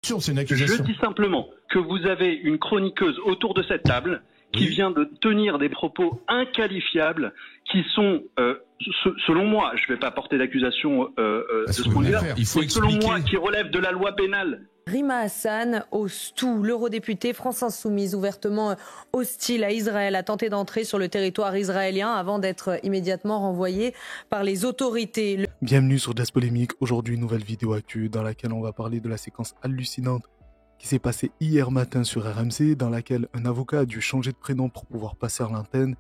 C'est une Je accusation. dis simplement que vous avez une chroniqueuse autour de cette table qui vient de tenir des propos inqualifiables qui sont, selon moi, je ne vais pas porter d'accusation de ce point de vue-là, Il faut mais selon expliquer. moi, qui relève de la loi pénale. Rima Hassan au STU, l'eurodéputé France Insoumise, ouvertement hostile à Israël, a tenté d'entrer sur le territoire israélien avant d'être immédiatement renvoyé par les autorités. Bienvenue sur Jazz Polémique, aujourd'hui une nouvelle vidéo actu dans laquelle on va parler de la séquence hallucinante qui s'est passée hier matin sur RMC, dans laquelle un avocat a dû changer de prénom pour pouvoir passer à l'antenne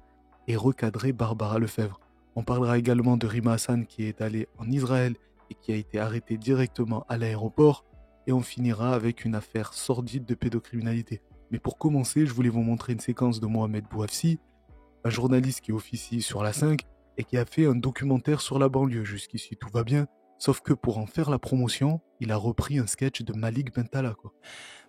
et recadrer Barbara Lefebvre. On parlera également de Rima Hassan qui est allée en Israël et qui a été arrêtée directement à l'aéroport. Et on finira avec une affaire sordide de pédocriminalité. Mais pour commencer, je voulais vous montrer une séquence de Mohamed Bouafsi, un journaliste qui officie sur la 5 et qui a fait un documentaire sur la banlieue. Jusqu'ici, tout va bien. Sauf que pour en faire la promotion, il a repris un sketch de Malik Bentala, quoi.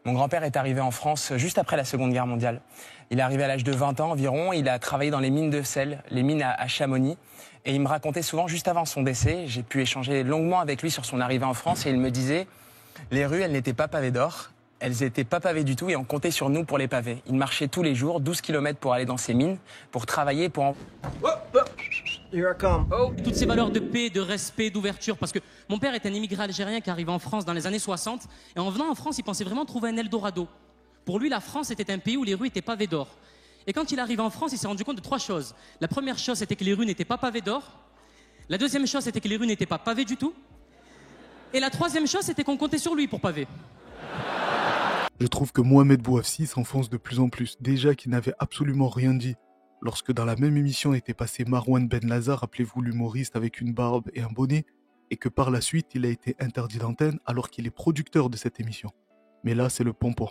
Mon grand-père est arrivé en France juste après la Seconde Guerre mondiale. Il est arrivé à l'âge de 20 ans environ. Il a travaillé dans les mines de sel, les mines à Chamonix. Et il me racontait souvent, juste avant son décès, j'ai pu échanger longuement avec lui sur son arrivée en France et il me disait... Les rues, elles n'étaient pas pavées d'or, elles n'étaient pas pavées du tout et on comptait sur nous pour les paver. Il marchait tous les jours, 12 km pour aller dans ces mines, pour travailler, pour... Toutes ces valeurs de paix, de respect, d'ouverture, parce que mon père est un immigré algérien qui arrive en France dans les années 60, et en venant en France, il pensait vraiment trouver un Eldorado. Pour lui, la France était un pays où les rues étaient pavées d'or. Et quand il arrive en France, il s'est rendu compte de 3 choses. La première chose, c'était que les rues n'étaient pas pavées d'or. La deuxième chose, c'était que les rues n'étaient pas pavées du tout. Et la troisième chose, c'était qu'on comptait sur lui pour paver. Je trouve que Mohamed Bouafsi s'enfonce de plus en plus. Déjà qu'il n'avait absolument rien dit. Lorsque dans la même émission était passé Marouane Ben Lazar, rappelez-vous l'humoriste avec une barbe et un bonnet, et que par la suite il a été interdit d'antenne alors qu'il est producteur de cette émission. Mais là c'est le pompon.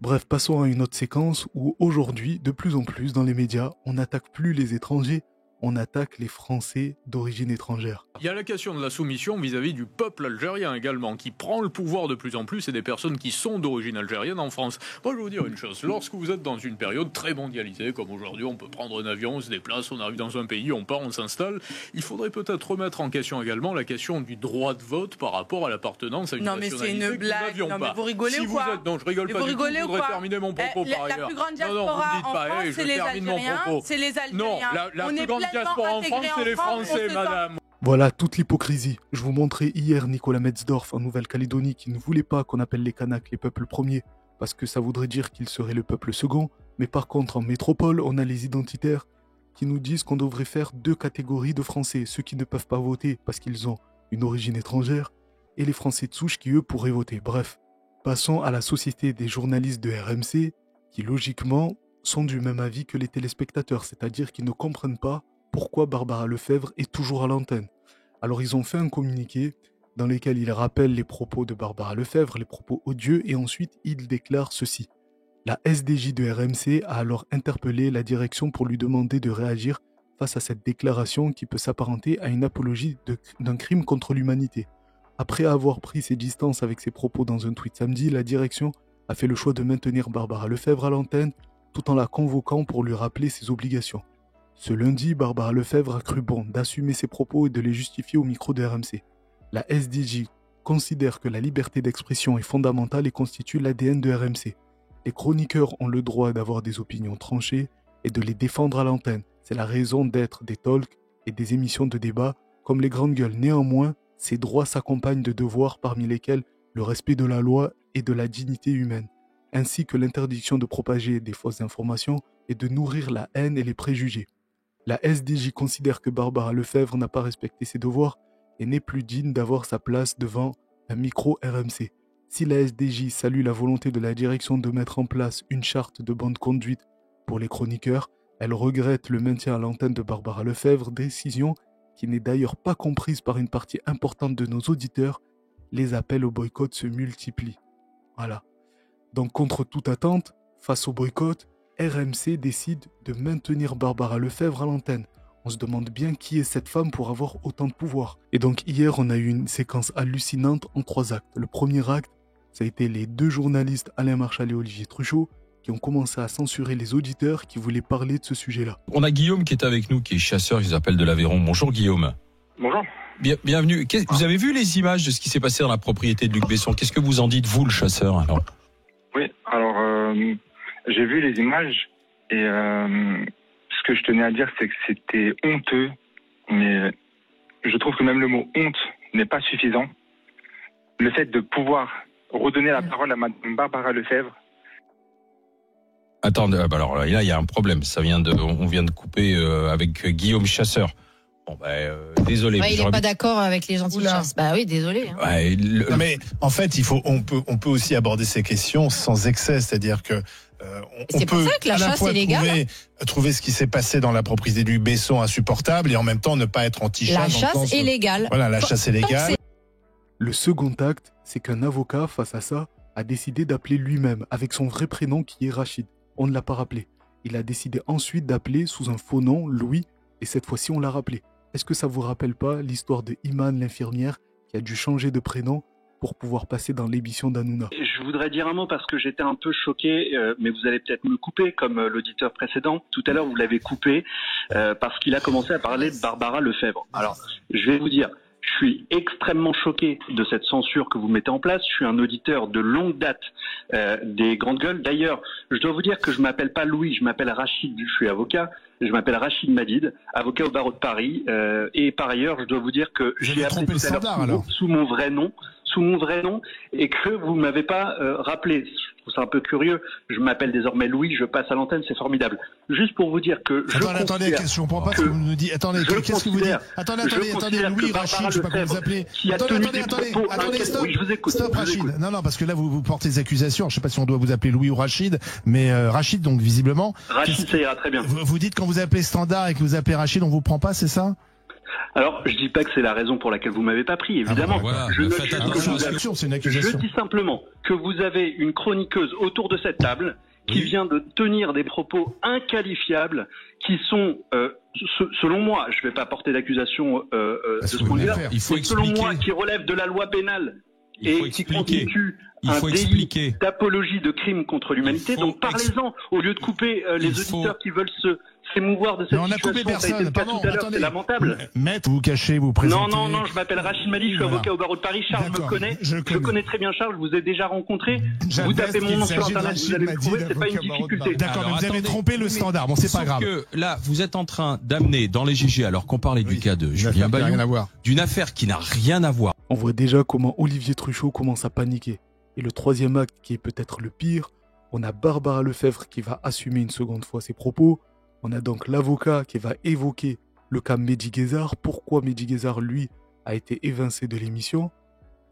Bref, passons à une autre séquence où aujourd'hui, de plus en plus dans les médias, on n'attaque plus les étrangers, on attaque les Français d'origine étrangère. Il y a la question de la soumission vis-à-vis du peuple algérien également, qui prend le pouvoir de plus en plus et des personnes qui sont d'origine algérienne en France. Moi, je vais vous dire une chose. Lorsque vous êtes dans une période très mondialisée, comme aujourd'hui, on peut prendre un avion, on se déplace, on arrive dans un pays, on part, on s'installe, il faudrait peut-être remettre en question également la question du droit de vote par rapport à l'appartenance à une nationalité. Non, mais c'est une blague. Non, mais vous rigolez si ou quoi? Non, je rigole pas du tout. Je voudrais terminer mon propos par ailleurs. La plus grande diaspora en France, c'est les Algériens. C'est les Algériens. Non, la plus grande diaspora en France, c'est les Français, madame. Voilà toute l'hypocrisie. Je vous montrais hier Nicolas Metzdorf en Nouvelle-Calédonie qui ne voulait pas qu'on appelle les Kanaks les peuples premiers parce que ça voudrait dire qu'ils seraient le peuple second. Mais par contre, en métropole, on a les identitaires qui nous disent qu'on devrait faire 2 catégories de Français. Ceux qui ne peuvent pas voter parce qu'ils ont une origine étrangère et les Français de souche qui, eux, pourraient voter. Bref, passons à la société des journalistes de RMC qui, logiquement, sont du même avis que les téléspectateurs, c'est-à-dire qu'ils ne comprennent pas pourquoi Barbara Lefebvre est toujours à l'antenne. Alors ils ont fait un communiqué dans lequel ils rappellent les propos de Barbara Lefebvre, les propos odieux, et ensuite ils déclarent ceci. La SDJ de RMC a alors interpellé la direction pour lui demander de réagir face à cette déclaration qui peut s'apparenter à une apologie d'un crime contre l'humanité. Après avoir pris ses distances avec ses propos dans un tweet samedi, la direction a fait le choix de maintenir Barbara Lefebvre à l'antenne tout en la convoquant pour lui rappeler ses obligations. Ce lundi, Barbara Lefebvre a cru bon d'assumer ses propos et de les justifier au micro de RMC. La SDJ considère que la liberté d'expression est fondamentale et constitue l'ADN de RMC. Les chroniqueurs ont le droit d'avoir des opinions tranchées et de les défendre à l'antenne. C'est la raison d'être des talks et des émissions de débat comme les grandes gueules. Néanmoins, ces droits s'accompagnent de devoirs parmi lesquels le respect de la loi et de la dignité humaine, ainsi que l'interdiction de propager des fausses informations et de nourrir la haine et les préjugés. La SDJ considère que Barbara Lefebvre n'a pas respecté ses devoirs et n'est plus digne d'avoir sa place devant un micro RMC. Si la SDJ salue la volonté de la direction de mettre en place une charte de bonne conduite pour les chroniqueurs, elle regrette le maintien à l'antenne de Barbara Lefebvre, décision qui n'est d'ailleurs pas comprise par une partie importante de nos auditeurs. Les appels au boycott se multiplient. Voilà. Donc contre toute attente, face au boycott, RMC décide de maintenir Barbara Lefebvre à l'antenne. On se demande bien qui est cette femme pour avoir autant de pouvoir. Et donc hier, on a eu une séquence hallucinante en 3 actes. Le premier acte, ça a été les 2 journalistes Alain Marchal et Olivier Truchot qui ont commencé à censurer les auditeurs qui voulaient parler de ce sujet-là. On a Guillaume qui est avec nous, qui est chasseur, ils appellent de l'Aveyron. Bonjour Guillaume. Bonjour. Bienvenue. Vous avez vu les images de ce qui s'est passé dans la propriété de Luc Besson? Qu'est-ce que vous en dites, vous, le chasseur, alors? Oui, alors j'ai vu les images et ce que je tenais à dire, c'est que c'était honteux, mais je trouve que même le mot honte n'est pas suffisant. Le fait de pouvoir redonner la parole à Mme Barbara Lefebvre. Attendez, alors là, il y a un problème. On vient de couper avec Guillaume Chasseur. Bon, désolé. Ouais, il n'est pas d'accord avec les gentils chasses. Bah oui, désolé. Hein. Ouais, non, mais en fait, on peut aussi aborder ces questions sans excès, c'est-à-dire que on peut ça que la à la chasse fois est légale. trouver ce qui s'est passé dans la propriété du Besson insupportable et en même temps ne pas être anti-chat. La chasse est légale. Voilà, la chasse est légale. Le second acte, c'est qu'un avocat, face à ça, a décidé d'appeler lui-même avec son vrai prénom qui est Rachid. On ne l'a pas rappelé. Il a décidé ensuite d'appeler sous un faux nom Louis, et cette fois-ci on l'a rappelé. Est-ce que ça vous rappelle pas l'histoire de Iman, l'infirmière, qui a dû changer de prénom pour pouvoir passer dans l'émission d'Hanouna? Je voudrais dire un mot parce que j'étais un peu choqué, mais vous allez peut-être me couper comme l'auditeur précédent. Tout à l'heure, vous l'avez coupé parce qu'il a commencé à parler de Barbara Lefebvre. Alors, je vais vous dire, je suis extrêmement choqué de cette censure que vous mettez en place. Je suis un auditeur de longue date des Grandes Gueules. D'ailleurs, je dois vous dire que je m'appelle pas Louis, je m'appelle Rachid, je suis avocat. Je m'appelle Rachid Madid, avocat au barreau de Paris. Et par ailleurs, je dois vous dire que j'ai appelé tout à l'heure sous mon vrai nom, et que vous ne m'avez pas rappelé. Je trouve ça un peu curieux. Je m'appelle désormais Louis, je passe à l'antenne, c'est formidable. Juste pour vous dire que attendez, je comprends pas ce que vous nous dites. Attendez, qu'est-ce que vous dites? Attendez, Louis, Rachid, je sais pas comment vous appelez. Attendez, stop. Oui, je vous écoute. Stop, Rachid. Non, parce que là, vous portez des accusations. Je sais pas si on doit vous appeler Louis ou Rachid, mais Rachid, donc visiblement. Rachid, ça ira très bien. Vous dites quand vous appelez Standard et que vous appelez Rachid, on vous prend pas, c'est ça? Alors, je dis pas que c'est la raison pour laquelle vous m'avez pas pris, évidemment. C'est une accusation. Je dis simplement que vous avez une chroniqueuse autour de cette table qui vient de tenir des propos inqualifiables qui sont, selon moi, je vais pas porter d'accusation de ce point de vue-là, mais selon moi, qui relèvent de la loi pénale et qui constitue un délit d'apologie de crime contre l'humanité. Donc parlez-en, au lieu de couper les auditeurs qui veulent s'émouvoir de cette situation. Ça a été le cas tout à l'heure, c'est lamentable. Maître, vous cachez, vous présentez. Non, je m'appelle Rachid Mali, je suis avocat au barreau de Paris. Charles me connaît. Je connais très bien Charles, je vous ai déjà rencontré. Vous tapez mon nom sur Internet, vous allez le trouver, c'est pas une difficulté. D'accord, mais vous avez trompé le standard, bon, c'est pas grave. Que là, vous êtes en train d'amener dans les GG, alors qu'on parlait du cas de Julien Bayou, d'une affaire qui n'a rien à voir. On voit déjà comment Olivier Truchot commence à paniquer. Et le troisième acte, qui est peut-être le pire, on a Barbara Lefebvre qui va assumer une seconde fois ses propos. On a donc l'avocat qui va évoquer le cas Mehdi Guézard, pourquoi Mehdi Guézard, lui, a été évincé de l'émission.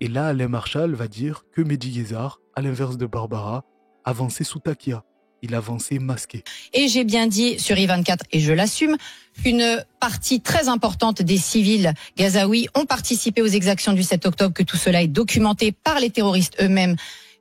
Et là, Alain Marchal va dire que Mehdi Guézard, à l'inverse de Barbara, avançait sous taquia. Il avançait masqué. Et j'ai bien dit sur I24, et je l'assume, qu'une partie très importante des civils gazaouis ont participé aux exactions du 7 octobre, que tout cela est documenté par les terroristes eux-mêmes,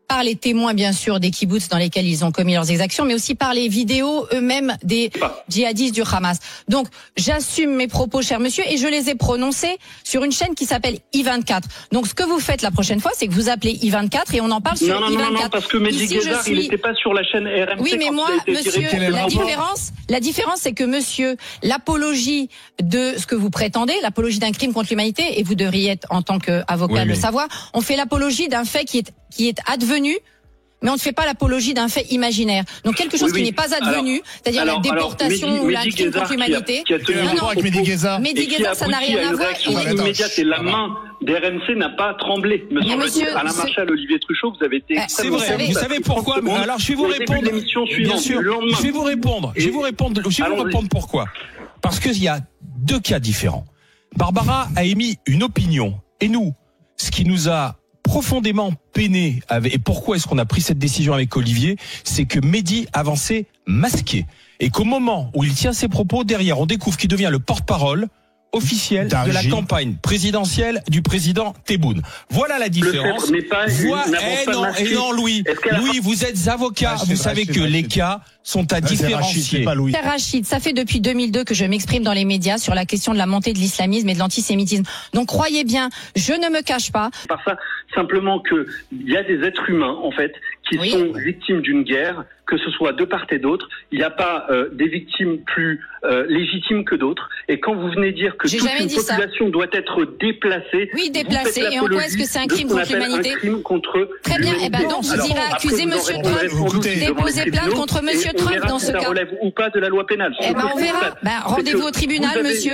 par les témoins bien sûr des kibboutz dans lesquels ils ont commis leurs exactions, mais aussi par les vidéos eux-mêmes des djihadistes du Hamas. Donc j'assume mes propos, cher monsieur, et je les ai prononcés sur une chaîne qui s'appelle I24. Donc ce que vous faites la prochaine fois, c'est que vous appelez I24 et on en parle sur I24. Non, parce que Mehdi Guézard, il n'était pas sur la chaîne RMC. Oui, mais moi, monsieur, la différence, c'est que monsieur, l'apologie de ce que vous prétendez, l'apologie d'un crime contre l'humanité, et vous devriez être en tant qu'avocat le savoir, on fait l'apologie d'un fait qui est advenu, mais on ne fait pas l'apologie d'un fait imaginaire. Donc quelque chose qui n'est pas advenu, c'est-à-dire la déportation ou la crime contre l'humanité. Mehdi Guézard, ça n'a rien à voir. Immédiate et la main d'RMC n'a pas tremblé. Me semble-t-il. Alain Marchal, Olivier Truchot, vous avez été extrêmement... C'est vrai, vous savez pourquoi? Alors je vais vous répondre. Bien sûr, je vais vous répondre pourquoi. Parce qu'il y a deux cas différents. Barbara a émis une opinion, et nous, ce qui nous a profondément peiné, et pourquoi est-ce qu'on a pris cette décision avec Olivier, c'est que Mehdi avançait masqué. Et qu'au moment où il tient ses propos, derrière, on découvre qu'il devient le porte-parole officiel de la campagne présidentielle du président Tebboune. Voilà la différence. Non, Louis, vous êtes avocat, vous savez que les cas sont à différencier. Cher Rachid, ça fait depuis 2002 que je m'exprime dans les médias sur la question de la montée de l'islamisme et de l'antisémitisme. Donc croyez bien, je ne me cache pas. Par ça, simplement que il y a des êtres humains, en fait, qui sont victimes d'une guerre, que ce soit de part et d'autre. Il n'y a pas des victimes plus légitimes que d'autres. Et quand vous venez dire que toute une population doit être déplacée, oui, déplacée. Et en quoi est-ce que c'est un crime contre l'humanité? Un crime contre Très bien. Et ben donc vous irez accuser M. Trump, déposer plainte contre M. Trump dans ce cas. Ça relève ou pas de la loi pénale. Eh ben on verra. Rendez-vous au tribunal, monsieur.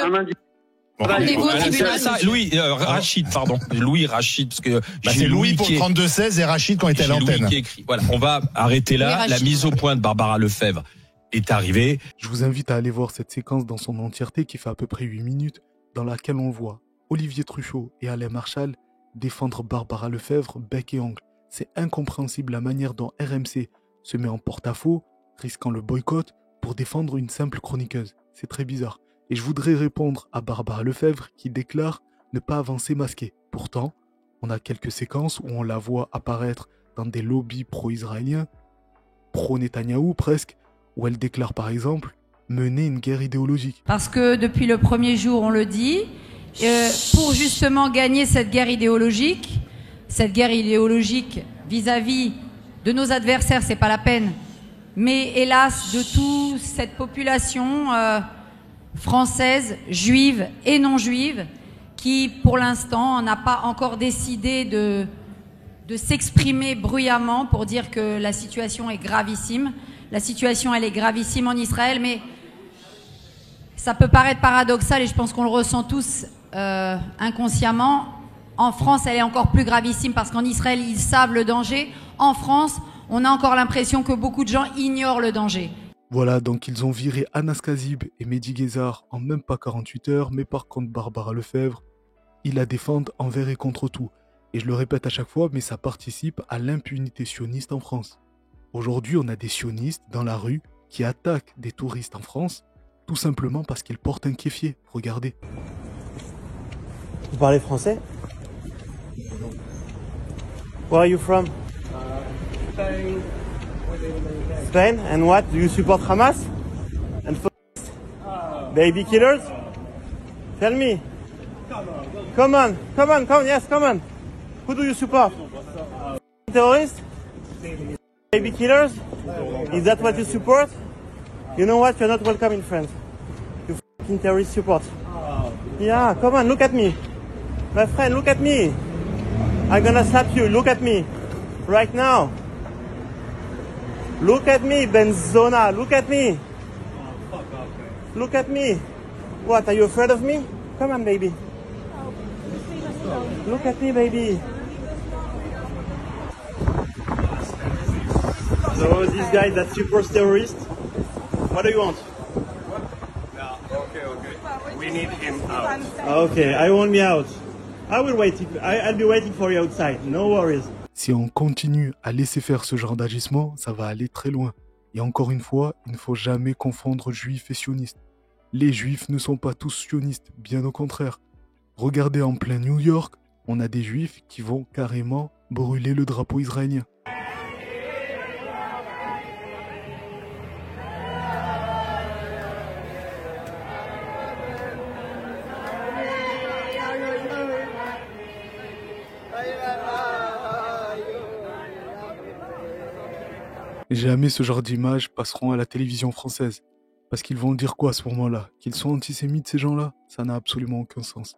Rendez-vous au tribunal. Louis Rachid, parce que c'est Louis pour 32-16 et Rachid quand il était à l'antenne. Voilà, on va arrêter là. La mise au point de Barbara Lefebvre est arrivée. Je vous invite à aller voir cette séquence dans son entièreté qui fait à peu près 8 minutes, dans laquelle on voit Olivier Truchot et Alain Marchal défendre Barbara Lefebvre bec et ongle. C'est incompréhensible la manière dont RMC se met en porte-à-faux, risquant le boycott, pour défendre une simple chroniqueuse. C'est très bizarre. Et je voudrais répondre à Barbara Lefebvre qui déclare ne pas avancer masquée. Pourtant, on a quelques séquences où on la voit apparaître dans des lobbies pro-israéliens, pro-Netanyahou presque, où elle déclare par exemple mener une guerre idéologique. Parce que depuis le premier jour, on le dit, pour justement gagner cette guerre idéologique vis-à-vis de nos adversaires, c'est pas la peine. Mais hélas, de toute cette population française, juive et non juive, qui pour l'instant n'a pas encore décidé de s'exprimer bruyamment pour dire que la situation est gravissime. La situation, elle est gravissime en Israël, mais ça peut paraître paradoxal et je pense qu'on le ressent tous inconsciemment. En France, elle est encore plus gravissime parce qu'en Israël, ils savent le danger. En France, on a encore l'impression que beaucoup de gens ignorent le danger. Voilà, donc ils ont viré Anas Kazib et Mehdi Guézard en même pas 48 heures, mais par contre Barbara Lefebvre, ils la défendent envers et contre tout. Et je le répète à chaque fois, mais ça participe à l'impunité sioniste en France. Aujourd'hui, on a des sionistes dans la rue qui attaquent des touristes en France, tout simplement parce qu'ils portent un kéfier. Regardez. Vous parlez français? Where are you from? Spain. And what? Do you support Hamas? And baby killers? Tell me. Come on. Yes, come on. Who do you support? Terrorists? Baby killers? Is that what you support? You know what? You're not welcome in France. You fucking terrorist support. Yeah, come on, look at me. My friend, look at me. I'm gonna slap you. Look at me. Right now. Look at me, Benzona. Look at me. Look at me. What, are you afraid of me? Come on, baby. Look at me, baby. So this guy that supports terrorists, what do you want? Okay. We need him out. Okay, I want me out. I will wait. I'll be waiting for you outside. No worries. Si on continue à laisser faire ce genre d'agissement, ça va aller très loin. Et encore une fois, il ne faut jamais confondre juifs et sionistes. Les juifs ne sont pas tous sionistes, bien au contraire. Regardez en plein New York, on a des juifs qui vont carrément brûler le drapeau israélien. Jamais ce genre d'images passeront à la télévision française. Parce qu'ils vont dire quoi à ce moment-là? Qu'ils sont antisémites ces gens-là? Ça n'a absolument aucun sens.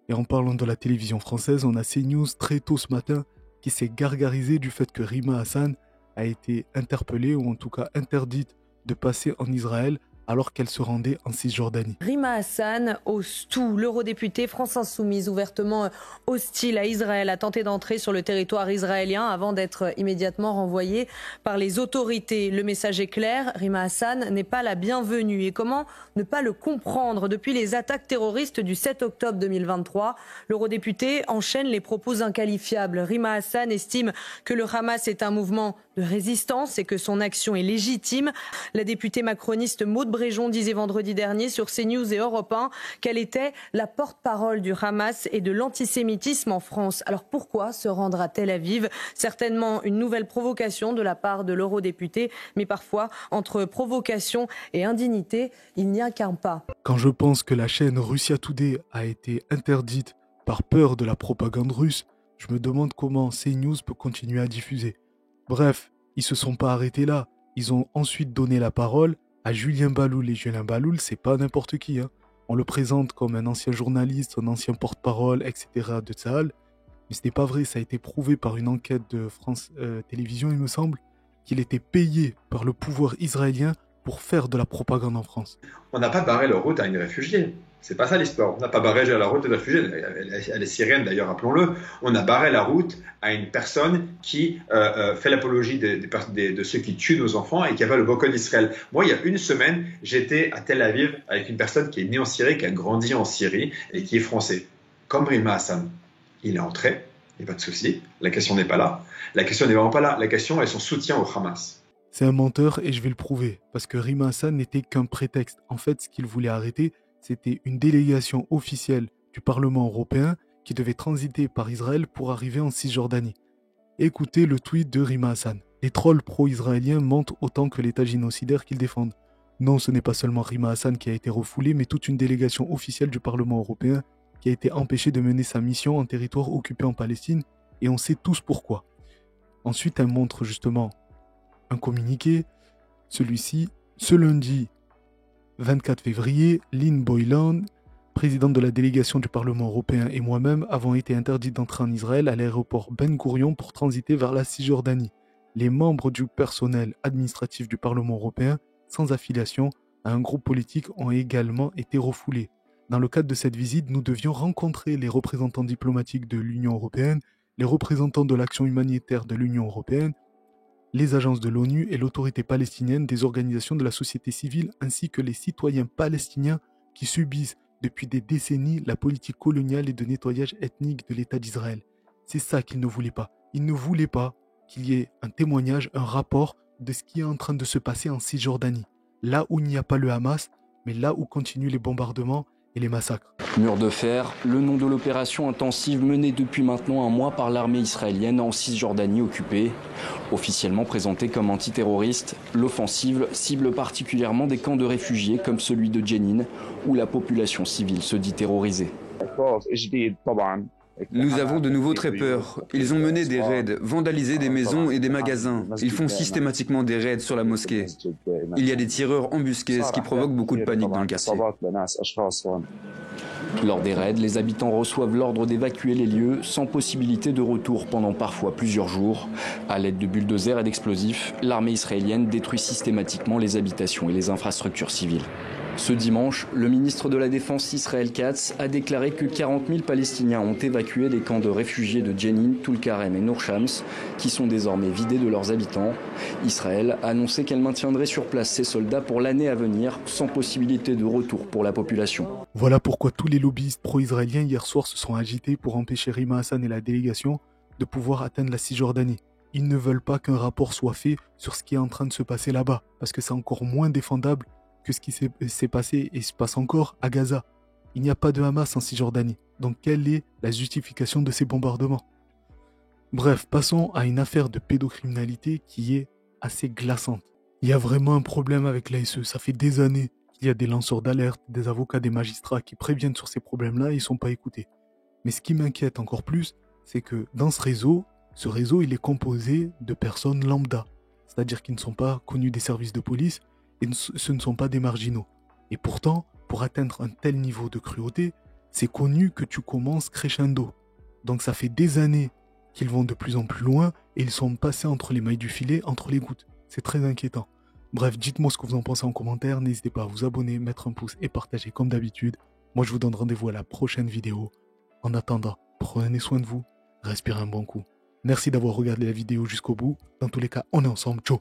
Et en parlant de la télévision française, on a CNews très tôt ce matin qui s'est gargarisé du fait que Rima Hassan a été interpellée ou en tout cas interdite de passer en Israël alors qu'elle se rendait en Cisjordanie. Rima Hassan ose tout. L'eurodéputé France Insoumise, ouvertement hostile à Israël, a tenté d'entrer sur le territoire israélien avant d'être immédiatement renvoyée par les autorités. Le message est clair, Rima Hassan n'est pas la bienvenue. Et comment ne pas le comprendre? Depuis les attaques terroristes du 7 octobre 2023, l'eurodéputé enchaîne les propos inqualifiables. Rima Hassan estime que le Hamas est un mouvement de résistance et que son action est légitime. La députée macroniste Maud Bréjon disait vendredi dernier sur CNews et Europe 1 qu'elle était la porte-parole du Hamas et de l'antisémitisme en France. Alors pourquoi se rendre à Tel Aviv? Certainement une nouvelle provocation de la part de l'eurodéputé, mais parfois entre provocation et indignité, il n'y a qu'un pas. Quand je pense que la chaîne Russia Today a été interdite par peur de la propagande russe, je me demande comment CNews peut continuer à diffuser. Bref, Ils se sont pas arrêtés là. Ils ont ensuite donné la parole à Julien Baloul. Et Julien Baloul, c'est pas n'importe qui. Hein. On le présente comme un ancien journaliste, un ancien porte-parole, etc. de Tsahal. Mais ce n'est pas vrai. Ça a été prouvé par une enquête de France Télévisions, il me semble, qu'il était payé par le pouvoir israélien pour faire de la propagande en France. On n'a pas barré la route à une réfugiée. C'est pas ça l'histoire. On n'a pas barré la route des réfugiés. Elle est syrienne d'ailleurs, rappelons-le. On a barré la route à une personne qui fait l'apologie de ceux qui tuent nos enfants et qui avait le boycott d'Israël. Moi, il y a une semaine, j'étais à Tel Aviv avec une personne qui est née en Syrie, qui a grandi en Syrie et qui est français. Comme Rima Hassan. Il est entré, il n'y a pas de souci. La question n'est pas là. La question n'est vraiment pas là. La question est son soutien au Hamas. C'est un menteur et je vais le prouver, parce que Rima Hassan n'était qu'un prétexte. En fait, ce qu'il voulait arrêter, c'était une délégation officielle du Parlement européen qui devait transiter par Israël pour arriver en Cisjordanie. Écoutez le tweet de Rima Hassan. Les trolls pro-israéliens mentent autant que l'État génocidaire qu'ils défendent. Non, ce n'est pas seulement Rima Hassan qui a été refoulé, mais toute une délégation officielle du Parlement européen qui a été empêchée de mener sa mission en territoire occupé en Palestine, et on sait tous pourquoi. Ensuite, elle montre justement un communiqué, celui-ci, ce lundi 24 février, Lynn Boylan, présidente de la délégation du Parlement européen et moi-même avons été interdits d'entrer en Israël à l'aéroport Ben Gourion pour transiter vers la Cisjordanie. Les membres du personnel administratif du Parlement européen, sans affiliation à un groupe politique, ont également été refoulés. Dans le cadre de cette visite, nous devions rencontrer les représentants diplomatiques de l'Union européenne, les représentants de l'action humanitaire de l'Union européenne, les agences de l'ONU et l'autorité palestinienne, des organisations de la société civile ainsi que les citoyens palestiniens qui subissent depuis des décennies la politique coloniale et de nettoyage ethnique de l'État d'Israël. C'est ça qu'ils ne voulaient pas. Ils ne voulaient pas qu'il y ait un témoignage, un rapport de ce qui est en train de se passer en Cisjordanie. Là où il n'y a pas le Hamas, mais là où continuent les bombardements et les massacres. Mur de fer, le nom de l'opération intensive menée depuis maintenant un mois par l'armée israélienne en Cisjordanie occupée. Officiellement présentée comme antiterroriste, l'offensive cible particulièrement des camps de réfugiés comme celui de Jenin, où la population civile se dit terrorisée. Nous avons de nouveau très peur. Ils ont mené des raids, vandalisé des maisons et des magasins. Ils font systématiquement des raids sur la mosquée. Il y a des tireurs embusqués, ce qui provoque beaucoup de panique dans le quartier. Lors des raids, les habitants reçoivent l'ordre d'évacuer les lieux sans possibilité de retour pendant parfois plusieurs jours. À l'aide de bulldozers et d'explosifs, l'armée israélienne détruit systématiquement les habitations et les infrastructures civiles. Ce dimanche, le ministre de la Défense Israël Katz a déclaré que 40 000 Palestiniens ont évacué les camps de réfugiés de Jenin, Tulkarem et Nour Shams, qui sont désormais vidés de leurs habitants. Israël a annoncé qu'elle maintiendrait sur place ses soldats pour l'année à venir, sans possibilité de retour pour la population. Voilà pourquoi tous les lobbyistes pro-israéliens hier soir se sont agités pour empêcher Rima Hassan et la délégation de pouvoir atteindre la Cisjordanie. Ils ne veulent pas qu'un rapport soit fait sur ce qui est en train de se passer là-bas, parce que c'est encore moins défendable que ce qui s'est passé et se passe encore à Gaza. Il n'y a pas de Hamas en Cisjordanie. Donc quelle est la justification de ces bombardements? Bref, passons à une affaire de pédocriminalité qui est assez glaçante. Il y a vraiment un problème avec l'ASE. Ça fait des années qu'il y a des lanceurs d'alerte, des avocats, des magistrats qui préviennent sur ces problèmes-là et ils ne sont pas écoutés. Mais ce qui m'inquiète encore plus, c'est que dans ce réseau, il est composé de personnes lambda. C'est-à-dire qui ne sont pas connues des services de police et ce ne sont pas des marginaux. Et pourtant, pour atteindre un tel niveau de cruauté, c'est connu que tu commences crescendo. Donc ça fait des années qu'ils vont de plus en plus loin et ils sont passés entre les mailles du filet, entre les gouttes. C'est très inquiétant. Bref, dites-moi ce que vous en pensez en commentaire. N'hésitez pas à vous abonner, mettre un pouce et partager comme d'habitude. Moi, je vous donne rendez-vous à la prochaine vidéo. En attendant, prenez soin de vous, respirez un bon coup. Merci d'avoir regardé la vidéo jusqu'au bout. Dans tous les cas, on est ensemble. Ciao.